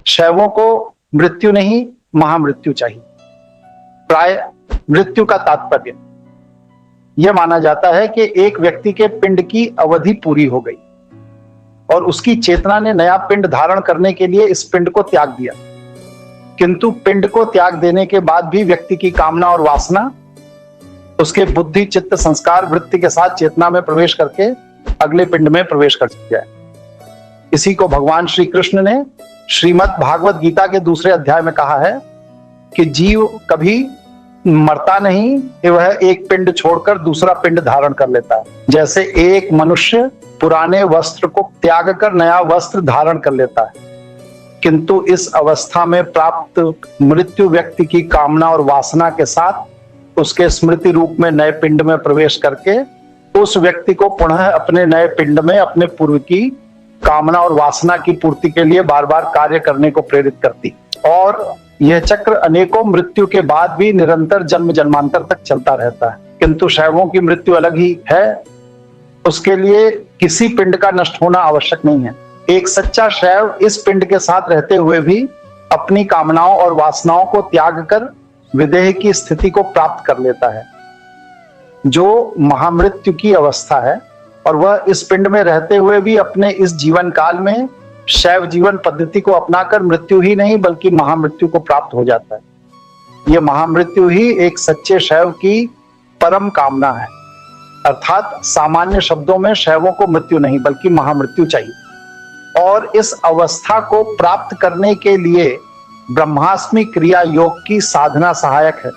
शैवों को मृत्यु नहीं, महामृत्यु चाहिए। प्राय मृत्यु का तात्पर्य यह माना जाता है कि एक व्यक्ति के पिंड की अवधि पूरी हो गई और उसकी चेतना ने नया पिंड धारण करने के लिए इस पिंड को त्याग दिया, किंतु पिंड को त्याग देने के बाद भी व्यक्ति की कामना और वासना उसके बुद्धि, चित्त, संस्कार, वृत्ति के साथ चेतना में प्रवेश करके अगले पिंड में प्रवेश कर सकता है। इसी को भगवान श्री कृष्ण ने श्रीमद् भागवत गीता के दूसरे अध्याय में कहा है कि जीव कभी मरता नहीं कि वह एक पिंड छोड़कर दूसरा पिंड धारण कर लेता है। जैसे एक मनुष्य पुराने वस्त्र को त्याग कर नया वस्त्र धारण कर लेता है, किंतु इस अवस्था में प्राप्त मृत्यु व्यक्ति की कामना और वासना के साथ उसके स्मृति रूप में नए पिंड में प्रवेश करके उस व्यक्ति को पुनः अपने नए पिंड में अपने पूर्व की कामना और वासना की पूर्ति के लिए बार बार कार्य करने को प्रेरित करती। और यह चक्र अनेकों मृत्यु के बाद भी निरंतर जन्म जन्मांतर तक चलता रहता है। किंतु शैवों की मृत्यु अलग ही है, उसके लिए किसी पिंड का नष्ट होना आवश्यक नहीं है। एक सच्चा शैव इस पिंड के साथ रहते हुए भी अपनी कामनाओं और वासनाओं को त्याग कर विदेह की स्थिति को प्राप्त कर लेता है, जो महामृत्यु की अवस्था है। और वह इस पिंड में रहते हुए भी अपने इस जीवन काल में शैव जीवन पद्धति को अपनाकर मृत्यु ही नहीं बल्कि महामृत्यु को प्राप्त हो जाता है। यह महामृत्यु ही एक सच्चे शैव की परम कामना है। अर्थात सामान्य शब्दों में शैवों को मृत्यु नहीं बल्कि महामृत्यु चाहिए। और इस अवस्था को प्राप्त करने के लिए ब्रह्मास्मि क्रिया योग की साधना सहायक है।